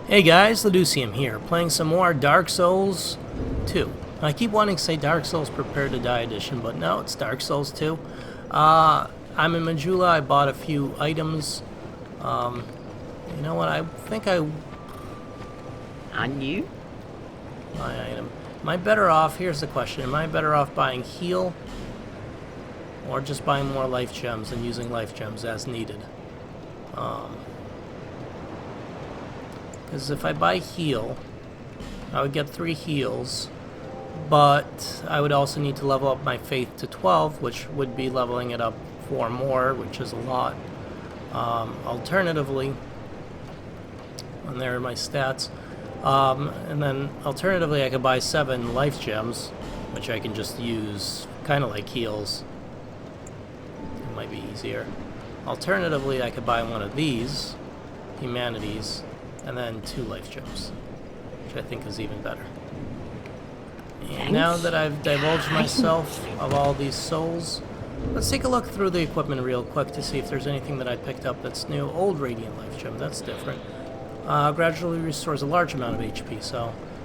Hey guys, Lucatiel here, playing some more Dark Souls 2. I keep wanting to say Dark Souls Prepare to Die Edition, but no, it's Dark Souls 2. I'm in Majula, I bought a few items. You know what, I think On you? my item. Am I better off, here's the question, am I better off buying heal or just buying more life gems and using life gems as needed? Because if I buy heal, I would get 3 heals, but I would also need to level up my faith to 12, which would be leveling it up 4 more, which is a lot. Alternatively, and there are my stats, and then alternatively I could buy 7 life gems, which I can just use kind of like heals. It might be easier. Alternatively, I could buy one of these, humanities, and then 2 life gems, which I think is even better. And now that I've divulged myself of all these souls, let's take a look through the equipment real quick to see if there's anything that I picked up that's new. Old Radiant Life Gem, that's different. Gradually restores a large amount of HP,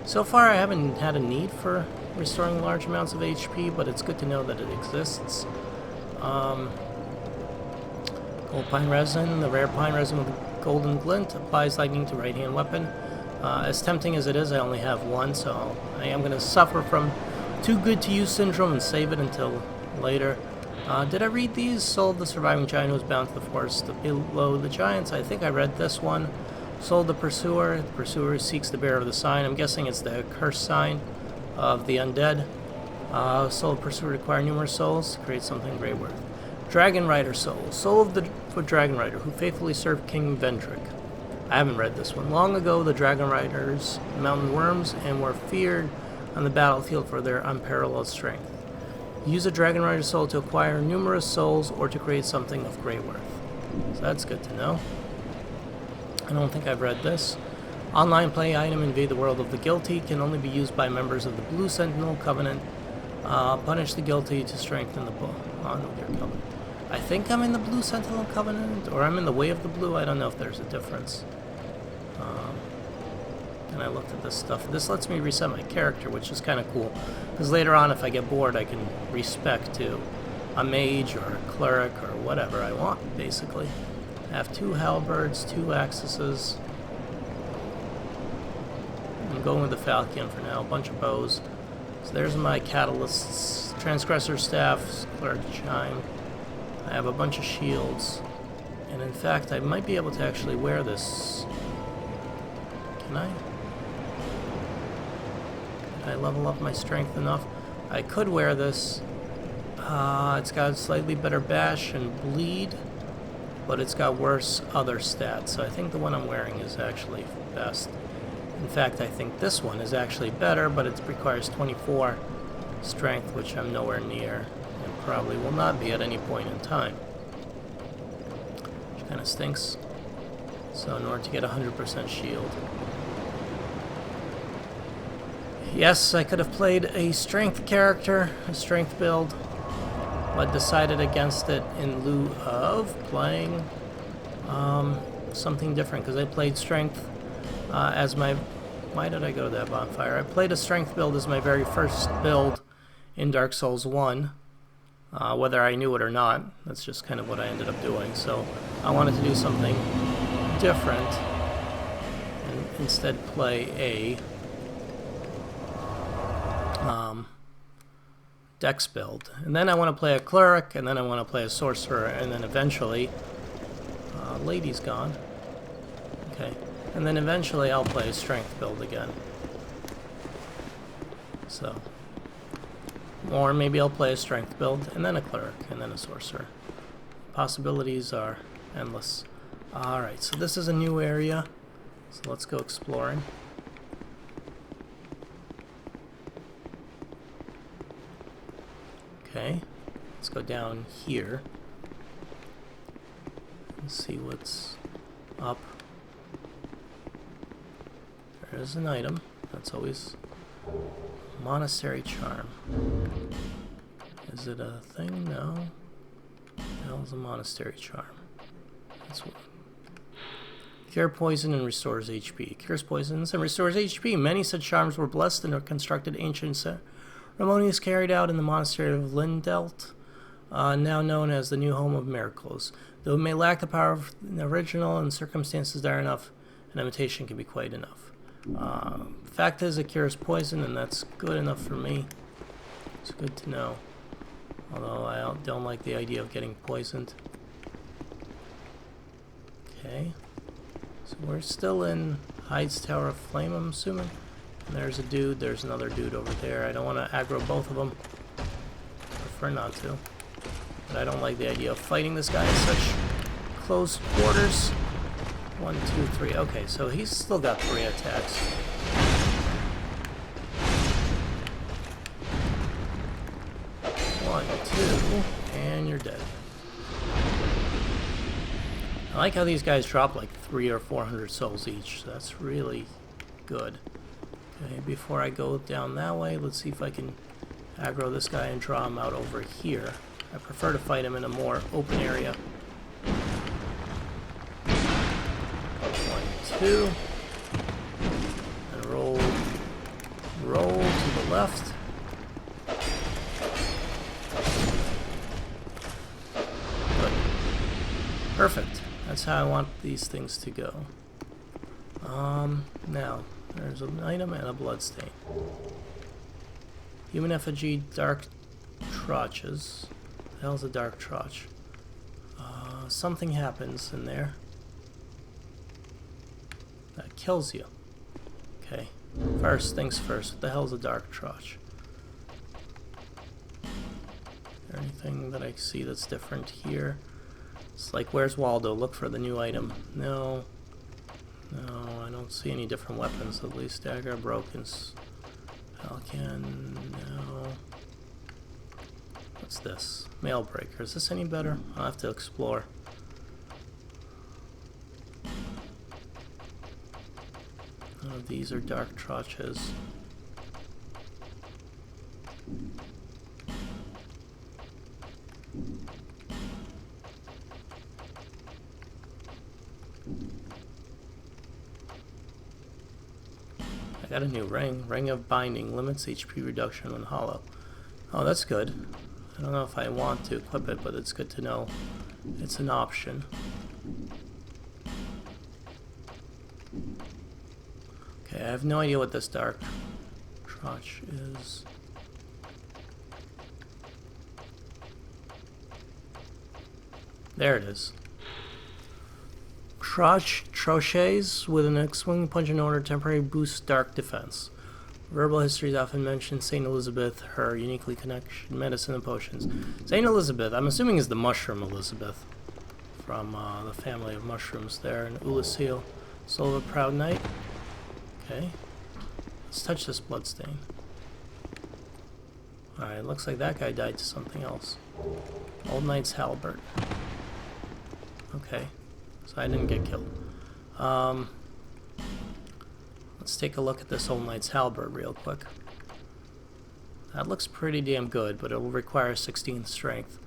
so far I haven't had a need for restoring large amounts of HP, but it's good to know that it exists. Gold Pine Resin, the rare pine resin with golden glint, applies lightning to right hand weapon. As tempting as it is, I only have one, so I am going to suffer from too good to use syndrome and save it until later. Did I read these? Soul of the surviving giant who was bound to the forest below the giants. I think I read this one. Soul of the pursuer. The pursuer seeks the bearer of the sign. I'm guessing it's the cursed sign of the undead. Soul of the pursuer require numerous souls to create something great worth. Dragon Rider Soul. Soul of the Dragon Rider, who faithfully served King Vendrick. I haven't read this one. Long ago, the Dragon Riders mountain worms and were feared on the battlefield for their unparalleled strength. Use a Dragon Rider Soul to acquire numerous souls or to create something of great worth. So that's good to know. I don't think I've read this. Online play item Invade the World of the Guilty can only be used by members of the Blue Sentinel Covenant. Punish the guilty to strengthen the bond with your covenant. I think I'm in the Blue Sentinel Covenant, or I'm in the Way of the Blue. I don't know if there's a difference. And I looked at this stuff. This lets me reset my character, which is kind of cool. Because later on, if I get bored, I can respec to a mage or a cleric or whatever I want, basically. I have 2 halberds, 2 axes. I'm going with the falchion for now. A bunch of bows. So there's my catalysts, transgressor staff, cleric chime. I have a bunch of shields, and in fact I might be able to actually wear this. Can I? Did I level up my strength enough? I could wear this. It's got slightly better bash and bleed, but it's got worse other stats, so I think the one I'm wearing is actually best. In fact, I think this one is actually better, but it requires 24 strength, which I'm nowhere near, and probably will not be at any point in time. Which kind of stinks. So in order to get 100% shield. Yes, I could have played a strength character, a strength build, but decided against it in lieu of playing something different, because I played strength as my... Why did I go to that bonfire? I played a strength build as my very first build in Dark Souls 1, whether I knew it or not. That's just kind of what I ended up doing. So I wanted to do something different and instead play a dex build. And then I want to play a cleric, and then I want to play a sorcerer, and then eventually... lady's gone. Okay. And then eventually I'll play a strength build again. So. Or maybe I'll play a strength build, and then a cleric, and then a sorcerer. Possibilities are endless. Alright, so this is a new area. So let's go exploring. Okay. Let's go down here. Let's see what's up. There's an item. That's always... Monastery Charm. Is it a thing? No. The hell is a Monastery Charm? That's what... Cure poison and restores HP. Cures poisons and restores HP. Many such charms were blessed and are constructed ancient ceremonies carried out in the monastery of Lindelt, now known as the new home of miracles. Though it may lack the power of the original and circumstances dire enough, an imitation can be quite enough. Fact is, it cures poison, and that's good enough for me. It's good to know. Although I don't like the idea of getting poisoned. Okay. So we're still in Hyde's Tower of Flame, I'm assuming. And there's a dude, there's another dude over there. I don't want to aggro both of them. Prefer not to. But I don't like the idea of fighting this guy in such close quarters. 1, 2, 3. Okay, so he's still got 3 attacks. 1, 2, and you're dead. I like how these guys drop like 300 or 400 souls each, so that's really good. Okay, before I go down that way, let's see if I can aggro this guy and draw him out over here. I prefer to fight him in a more open area. 1, 2, and roll to the left. Good. Perfect. That's how I want these things to go. Now, there's an item and a bloodstain. Human effigy, dark trotches. The hell's a dark trotch? Something happens in there that kills you. Okay. First things first, what the hell's a dark trotch? Is there anything that I see that's different here? It's like, where's Waldo? Look for the new item. No. No, I don't see any different weapons, at least. Dagger, brokens. Falcon, no. What's this? Mailbreaker. Is this any better? I'll have to explore. Oh, these are dark trotches. I got a new ring. Ring of Binding. Limits HP reduction when hollow. Oh, that's good. I don't know if I want to equip it, but it's good to know it's an option. Okay, I have no idea what this dark trotch is. There it is. Troches with an swinging punch in order temporary boost dark defense. Verbal histories often mention St. Elizabeth, her uniquely connected medicine and potions. St. Elizabeth, I'm assuming is the mushroom Elizabeth from the family of mushrooms there in Lucatiel. Soul of a proud knight. Okay. Let's touch this bloodstain. Alright, looks like that guy died to something else. Old Knight's halberd. Okay. So I didn't get killed. Let's take a look at this Old Knight's halberd real quick. That looks pretty damn good, but it will require 16 strength.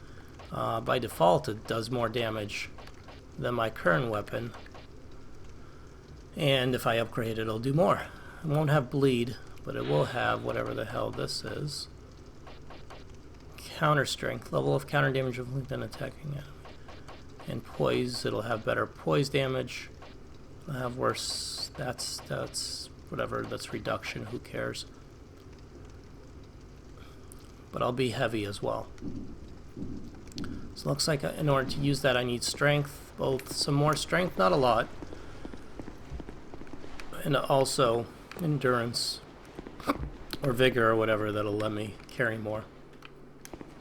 By default, it does more damage than my current weapon. And if I upgrade it, it'll do more. It won't have bleed, but it will have whatever the hell this is. Counter strength. Level of counter damage of linked and attacking enemy. And poise, it'll have better poise damage. It'll have worse, that's whatever, that's reduction, who cares. But I'll be heavy as well. So it looks like in order to use that I need strength, both some more strength, not a lot, and also endurance, or vigor, or whatever, that'll let me carry more.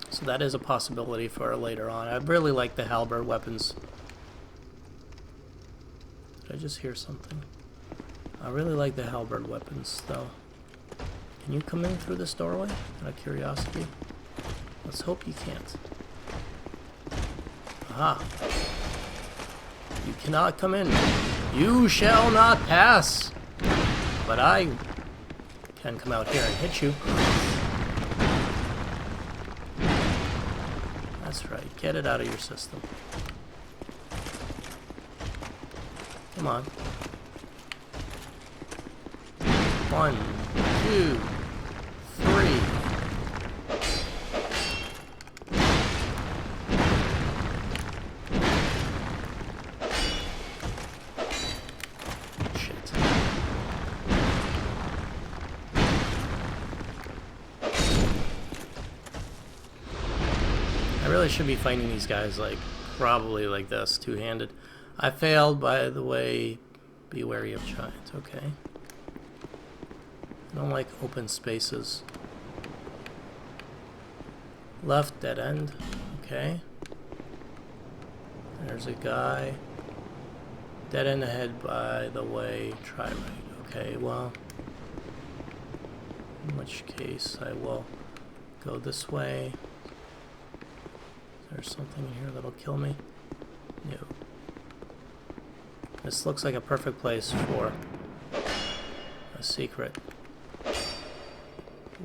So that is a possibility for later on. I really like the halberd weapons. Did I just hear something? I really like the halberd weapons, though. Can you come in through this doorway? Out of curiosity. Let's hope you can't. Aha. You cannot come in. You shall not pass. But I can come out here and hit you. That's right. Get it out of your system. Come on. 1, 2, 3. Shit. I really should be fighting these guys like probably like this, two-handed. I failed, by the way. Be wary of giants. Okay. I don't like open spaces. Left, dead end. Okay. There's a guy. Dead end ahead, by the way. Try right. Okay, well. In which case, I will go this way. Is there something in here that'll kill me? No. This looks like a perfect place for a secret.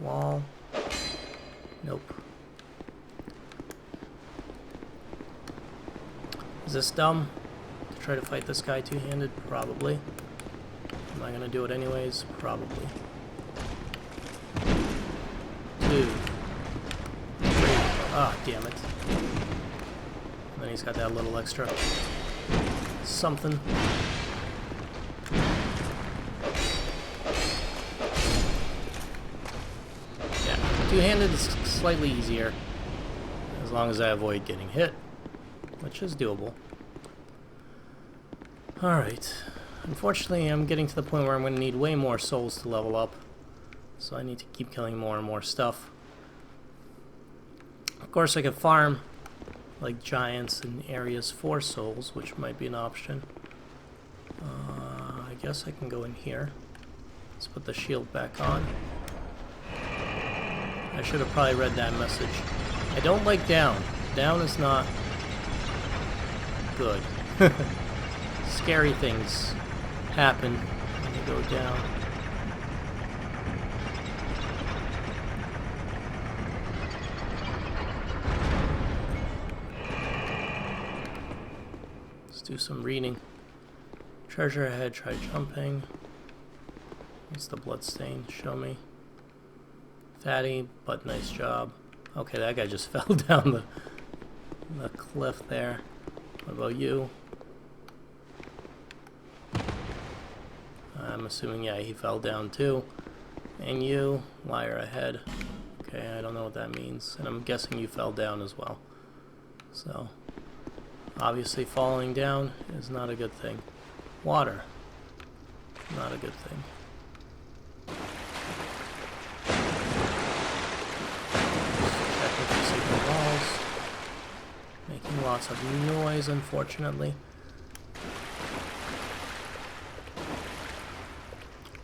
Wall. Nope. Is this dumb? To try to fight this guy two-handed? Probably. Am I gonna do it anyways? Probably. 2, 3. Ah, damn it. And then he's got that little extra something. Yeah, two-handed is slightly easier as long as I avoid getting hit, which is doable. Alright. Unfortunately, I'm getting to the point where I'm going to need way more souls to level up, so I need to keep killing more and more stuff. Of course, I could farm like giants in areas for souls, which might be an option. I guess I can go in here. Let's put the shield back on. I should have probably read that message. I don't like down. Down is not good. Scary things happen when you go down. Do some reading. Treasure ahead, try jumping. What's the bloodstain? Show me. Fatty, but nice job. Okay, that guy just fell down the cliff there. What about you? I'm assuming, yeah, he fell down too. And you, liar ahead. Okay, I don't know what that means. And I'm guessing you fell down as well. So obviously falling down is not a good thing. Water. Not a good thing. Checking for secret walls. Making lots of noise, unfortunately.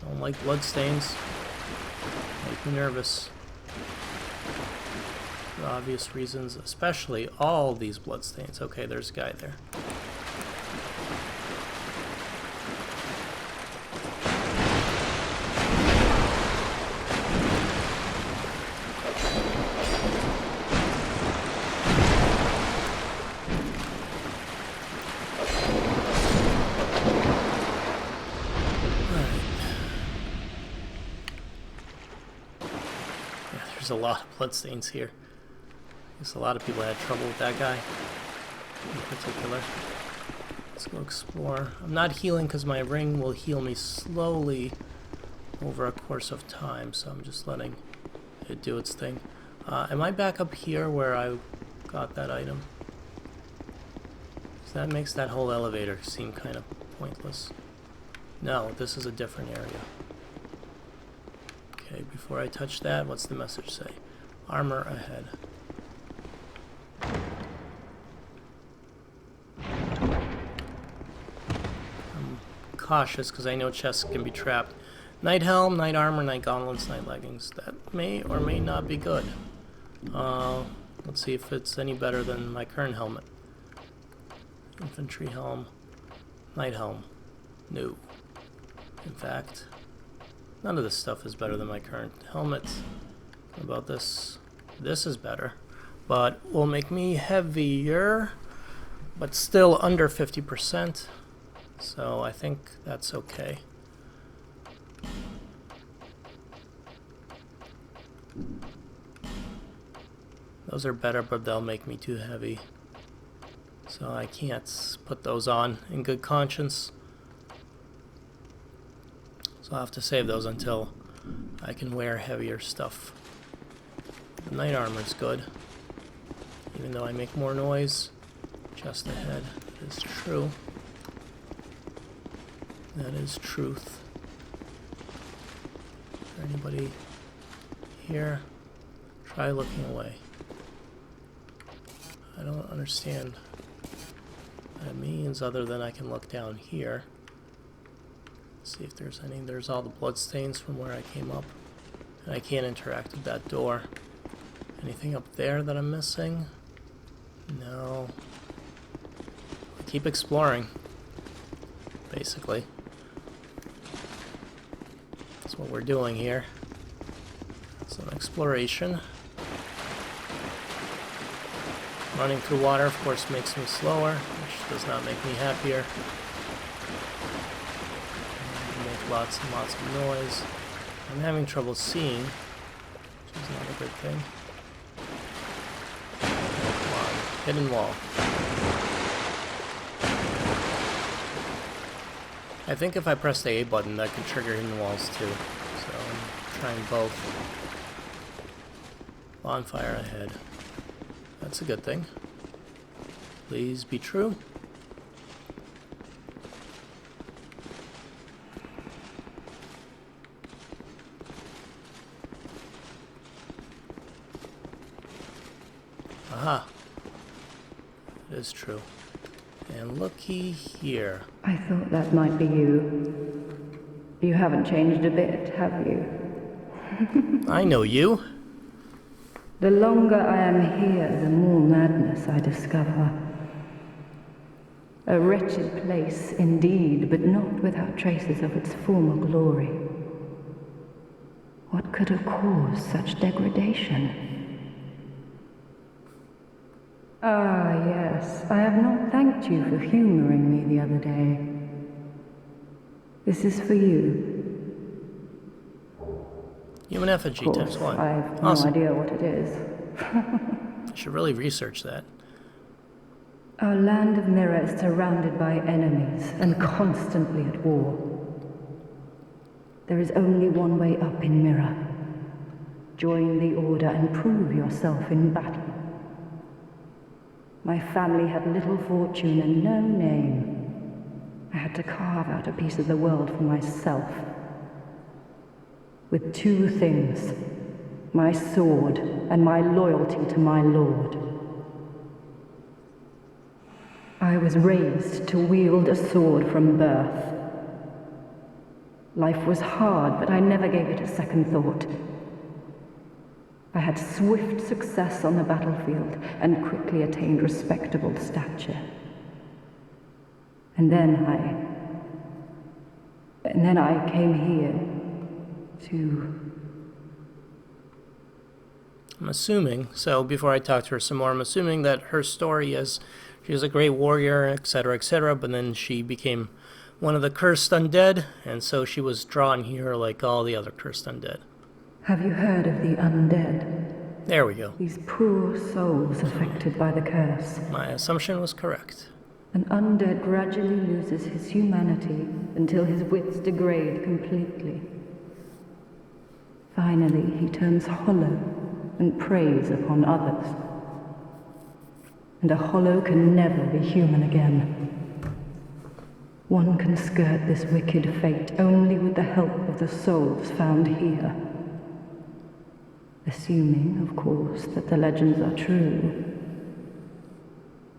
Don't like bloodstains. Make me nervous. For obvious reasons, especially all these bloodstains. Okay, there's a guy there. There's a lot of bloodstains here. I guess a lot of people had trouble with that guy in particular. Let's go explore. I'm not healing because my ring will heal me slowly over a course of time, so I'm just letting it do its thing. Am I back up here where I got that item? So that makes that whole elevator seem kind of pointless. No, this is a different area. Okay, before I touch that, what's the message say? Armor ahead. I'm cautious because I know chests can be trapped. Knight helm, knight armor, knight gauntlets, knight leggings. That may or may not be good. Let's see if it's any better than my current helmet. Infantry helm, knight helm. No. In fact, none of this stuff is better than my current helmet. What about this? This is better, but will make me heavier, but still under 50%. So I think that's okay. Those are better, but they'll make me too heavy. So I can't put those on in good conscience. So I'll have to save those until I can wear heavier stuff. The knight armor's good. Even though I make more noise. Just ahead. That is true. That is truth. Is there anybody here? Try looking away. I don't understand what it means other than I can look down here. See if there's any. There's all the bloodstains from where I came up. And I can't interact with that door. Anything up there that I'm missing? No. Keep exploring. Basically. That's what we're doing here. Some exploration. Running through water, of course, makes me slower, which does not make me happier. Make lots and lots of noise. I'm having trouble seeing, which is not a good thing. Come on, hidden wall. I think if I press the A button, that can trigger hidden walls too. So I'm trying both. Bonfire ahead. That's a good thing. Please be true. Aha. It is true. And looky here. I thought that might be you. You haven't changed a bit, have you? I know you. The longer I am here, the more madness I discover. A wretched place indeed, but not without traces of its former glory. What could have caused such degradation? Ah, yes, I have not thanked you for humoring me the other day. This is for you. Human effigy times 1. I have Awesome. no idea what it is. I should really research that. Our land of Mirror is surrounded by enemies and constantly at war. There is only one way up in Mirror. Join the Order and prove yourself in battle. My family had little fortune and no name. I had to carve out a piece of the world for myself. With two things, my sword and my loyalty to my lord. I was raised to wield a sword from birth. Life was hard, but I never gave it a second thought. I had swift success on the battlefield and quickly attained respectable stature. And then I came here to... I'm assuming, so before I talk to her some more, I'm assuming that her story is she was a great warrior, etc., but then she became one of the cursed undead, and so she was drawn here like all the other cursed undead. Have you heard of the undead? There we go. These poor souls affected by the curse. My assumption was correct. An undead gradually loses his humanity until his wits degrade completely. Finally, he turns hollow and preys upon others. And a hollow can never be human again. One can skirt this wicked fate only with the help of the souls found here. Assuming, of course, that the legends are true.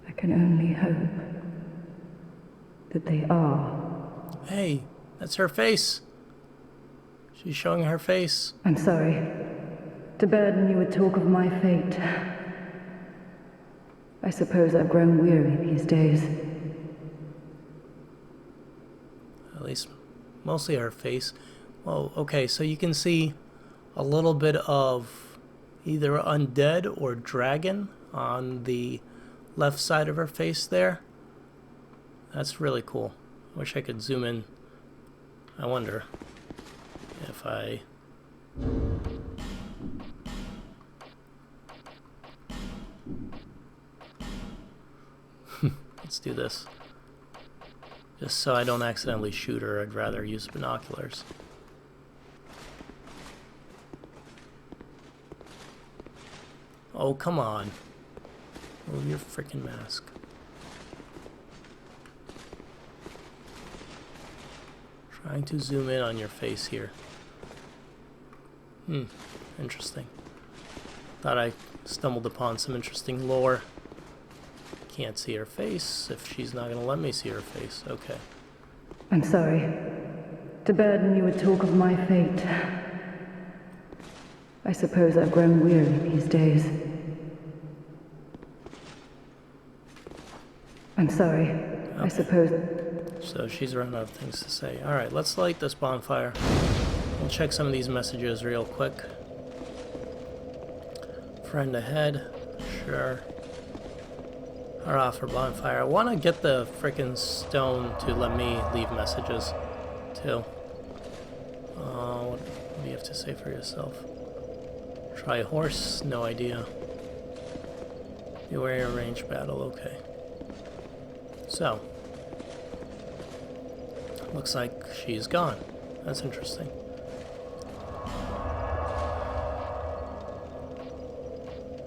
I can only hope that they are. Hey, that's her face. She's showing her face. I'm sorry to burden you with talk of my fate. I suppose I've grown weary these days. At least, mostly her face. Well, okay, so you can see a little bit of either undead or dragon on the left side of her face there. That's really cool. Wish I could zoom in. I wonder if I... Let's do this. Just so I don't accidentally shoot her, I'd rather use binoculars. Oh, come on. Move your freaking mask. Trying to zoom in on your face here. Interesting. Thought I stumbled upon some interesting lore. Can't see her face if she's not going to let me see her face. Okay. I'm sorry to burden you with talk of my fate. I suppose I've grown weary these days. I'm sorry. Okay. I suppose... So she's run out of things to say. Alright, let's light this bonfire. We'll check some of these messages real quick. Friend ahead. Sure. Or off for bonfire. I want to get the frickin' stone to let me leave messages, too. What do you have to say for yourself? Try horse? No idea. Beware a ranged battle. Okay. So. Looks like she's gone. That's interesting.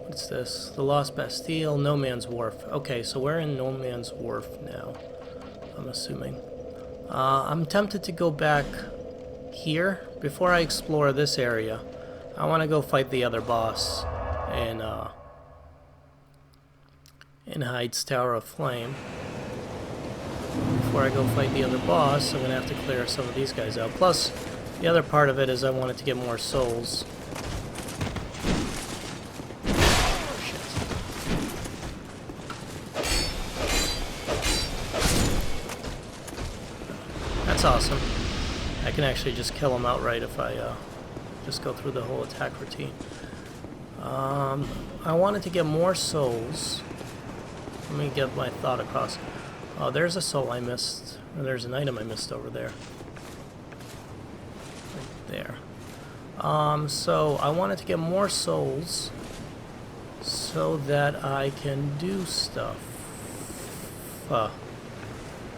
What's this? The Lost Bastille, No Man's Wharf. Okay, so we're in No Man's Wharf now, I'm assuming. I'm tempted to go back here. Before I explore this area, I want to go fight the other boss in Hyde's Tower of Flame. Before I go fight the other boss, I'm going to have to clear some of these guys out. Plus, the other part of it is I wanted to get more souls. That's awesome. I can actually just kill him outright if I just go through the whole attack routine. I wanted to get more souls. Let me get my thought across. Oh, there's a soul I missed. Or there's an item I missed over there. Right there. So I wanted to get more souls so that I can do stuff.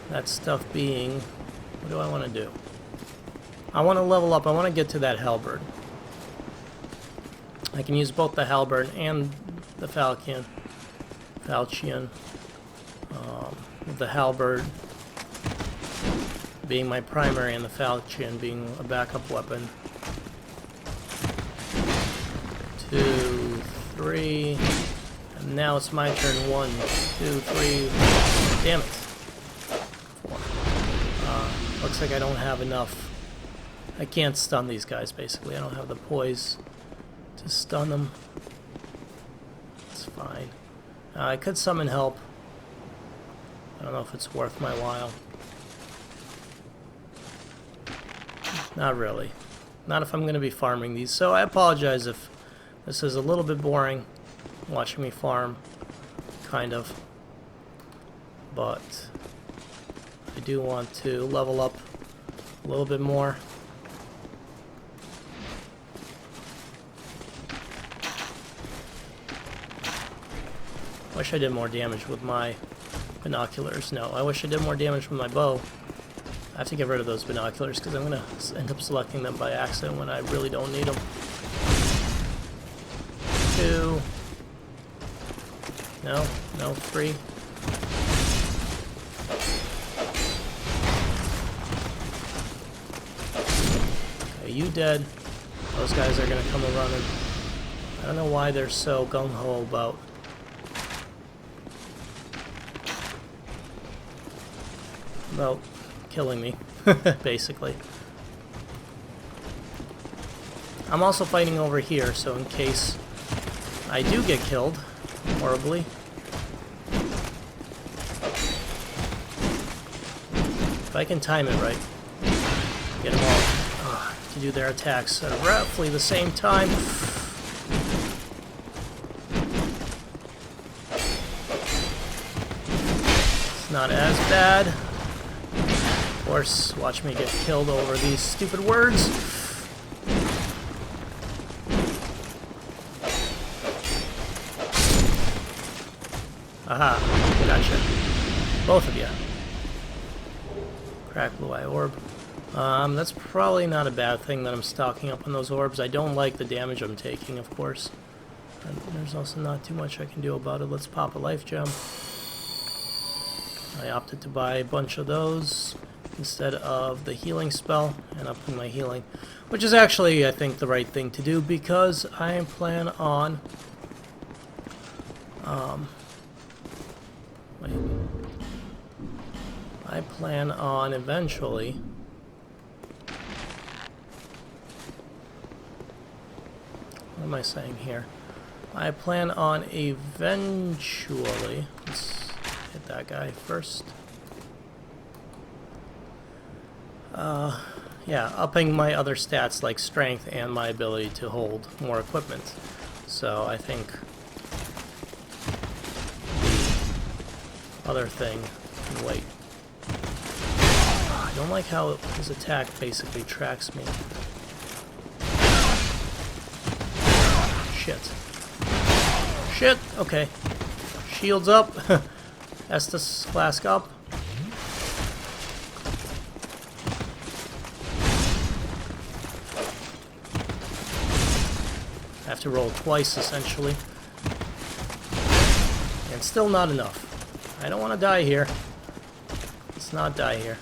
That stuff being... What do I want to do? I want to level up. I want to get to that halberd. I can use both the halberd and the falchion. With the halberd being my primary and the falchion being a backup weapon. 2, 3, and now it's my turn. 1, 2, 3. Damn it. 4. Looks like I don't have enough. I can't stun these guys, basically. I don't have the poise to stun them. It's fine. I could summon help. I don't know if it's worth my while. Not really. Not if I'm going to be farming these. So I apologize if this is a little bit boring, watching me farm, kind of. But I do want to level up a little bit more. Wish I did more damage with my binoculars. No, I wish I did more damage with my bow. I have to get rid of those binoculars because I'm going to end up selecting them by accident when I really don't need them. 2. No, 3. Okay, you dead. Those guys are going to come running. I don't know why they're so gung-ho about killing me, basically. I'm also fighting over here, so in case I do get killed horribly, if I can time it right, get them all to do their attacks at roughly the same time. It's not as bad. course, watch me get killed over these stupid words. Aha, gotcha. Both of you. Crack blue eye orb. That's probably not a bad thing that I'm stocking up on those orbs. I don't like the damage I'm taking, of course. And there's also not too much I can do about it. Let's pop a life gem. I opted to buy a bunch of those instead of the healing spell and upping my healing, which is actually, I think, the right thing to do because I plan on I plan on eventually what am I saying here? I plan on eventually, let's hit that guy first. Yeah, upping my other stats like strength and my ability to hold more equipment. So I think the other thing can wait. I don't like how his attack basically tracks me. Shit. Shit! Okay. Shields up. Estus flask up. I have to roll twice, essentially. And still not enough. I don't want to die here. Let's not die here.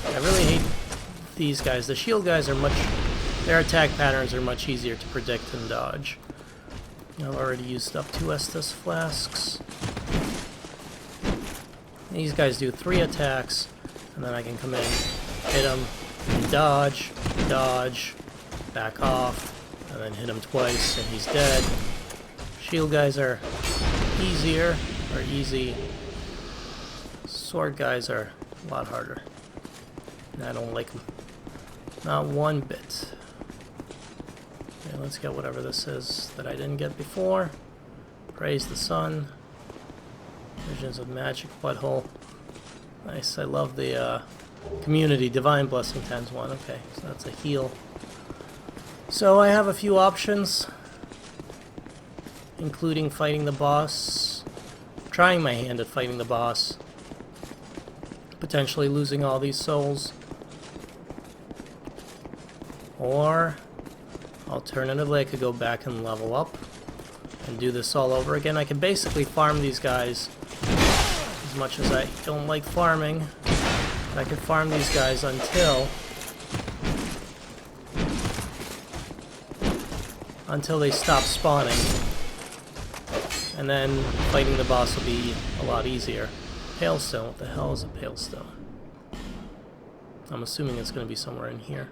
I really hate these guys. The shield guys are their attack patterns are much easier to predict and dodge. I've already used up 2 Estus flasks. These guys do 3 attacks, and then I can come in, hit him, dodge, dodge, back off, and then hit him twice, and he's dead. Shield guys are easier, or easy. Sword guys are a lot harder. And I don't like them. Not one bit. Okay, let's get whatever this is that I didn't get before. Praise the sun. Visions of magic butthole. Nice, I love the community. Divine blessing times 1. Okay, so that's a heal. So I have a few options, including fighting the boss, trying my hand at fighting the boss, potentially losing all these souls, or alternatively I could go back and level up and do this all over again. I can basically farm these guys as much as I don't like farming. I could farm these guys until they stop spawning, and then fighting the boss will be a lot easier. Palestone, what the hell is a palestone? I'm assuming it's going to be somewhere in here.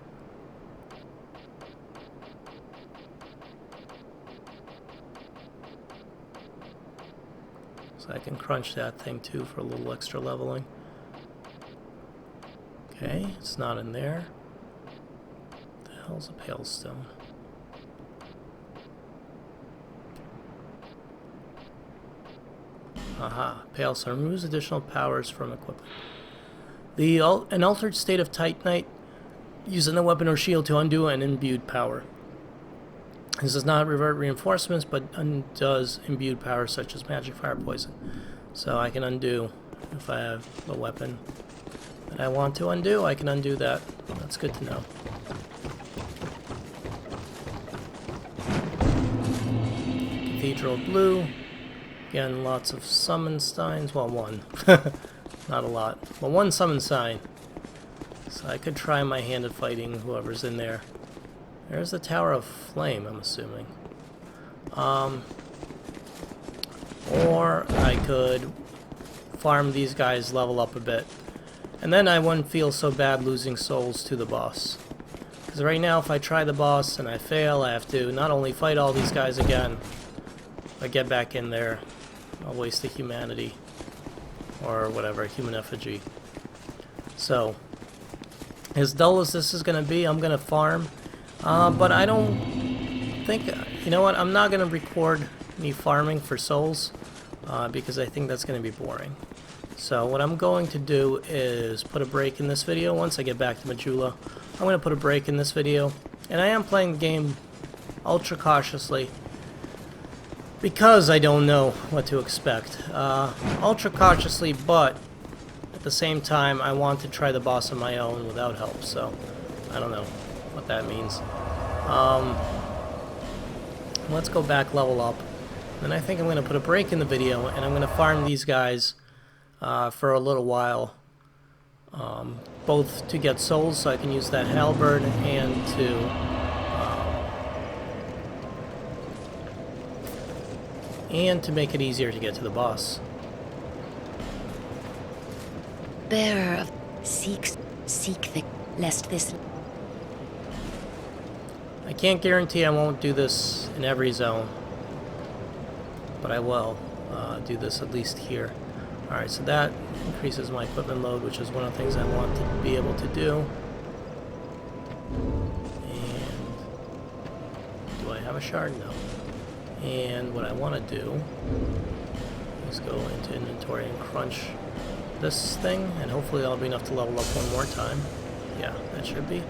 So I can crunch that thing too for a little extra leveling. Okay, it's not in there. What the hell's a palestone? Aha, palestone removes additional powers from equipment. An altered state of Titanite using the weapon or shield to undo an imbued power. This does not revert reinforcements, but undoes imbued powers such as magic, fire, poison. So I can undo, if I have a weapon that I want to undo, I can undo that. That's good to know. Cathedral Blue. Again, lots of summon signs. Well, one. Not a lot. Well, one summon sign. So I could try my hand at fighting whoever's in there. There's the Tower of Flame, I'm assuming. Or I could farm these guys, level up a bit. And then I wouldn't feel so bad losing souls to the boss. Because right now, if I try the boss and I fail, I have to not only fight all these guys again, but get back in there. I'll waste the humanity. Or whatever, human effigy. So, As dull as this is going to be, I'm going to farm. But I don't think... You know what? I'm not going to record me farming for souls. Because I think that's going to be boring. So what I'm going to do is put a break in this video. Once I get back to Majula, I'm going to put a break in this video. And I am playing the game ultra cautiously. Because I don't know what to expect. Ultra cautiously, but at the same time, I want to try the boss on my own without help. So, I don't know what that means. Let's go back level up. Then I think I'm going to put a break in the video, and I'm going to farm these guys for a little while. Both to get souls, so I can use that halberd, and to make it easier to get to the boss. Bearer of seek the lest this. I can't guarantee I won't do this in every zone, but I will do this at least here. Alright, so that increases my equipment load, which is one of the things I want to be able to do. And do I have a shard? No. And what I want to do is go into inventory and crunch this thing, and hopefully that'll be enough to level up one more time. Yeah, that should be.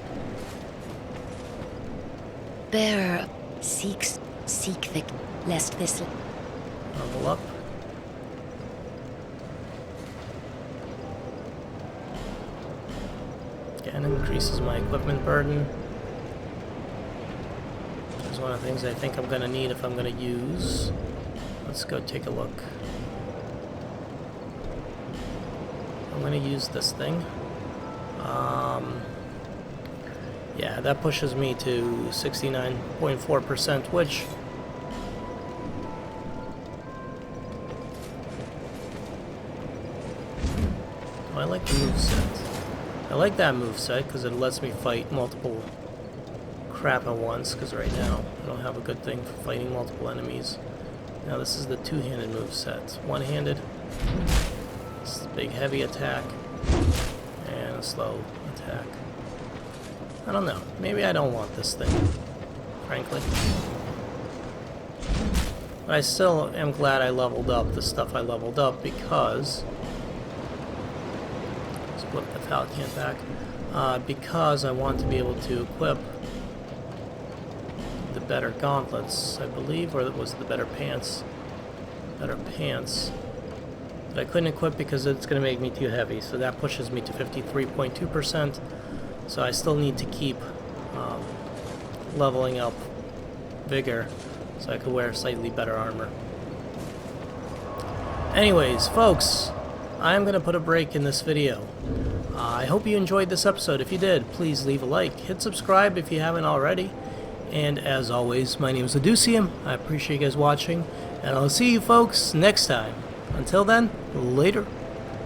Bearer seek the lest this. Level up. Again, increases my equipment burden. Which is one of the things I think I'm going to need if I'm going to use. Let's go take a look. I'm going to use this thing. Yeah, that pushes me to 69.4%, which... I like the moveset. I like that moveset because it lets me fight multiple crap at once, because right now I don't have a good thing for fighting multiple enemies. Now this is the two-handed moveset. One-handed, this is a big heavy attack, and a slow attack. I don't know. Maybe I don't want this thing, frankly. But I still am glad I leveled up the stuff I leveled up, because... Let's put the Falcon back. Because I want to be able to equip the better gauntlets, I believe, or was it the better pants? Better pants. But I couldn't equip because it's going to make me too heavy, so that pushes me to 53.2%. So I still need to keep leveling up vigor so I could wear slightly better armor. Anyways, folks, I'm going to put a break in this video. I hope you enjoyed this episode. If you did, please leave a like. Hit subscribe if you haven't already. And as always, my name is Lucatiel. I appreciate you guys watching, and I'll see you folks next time. Until then, later.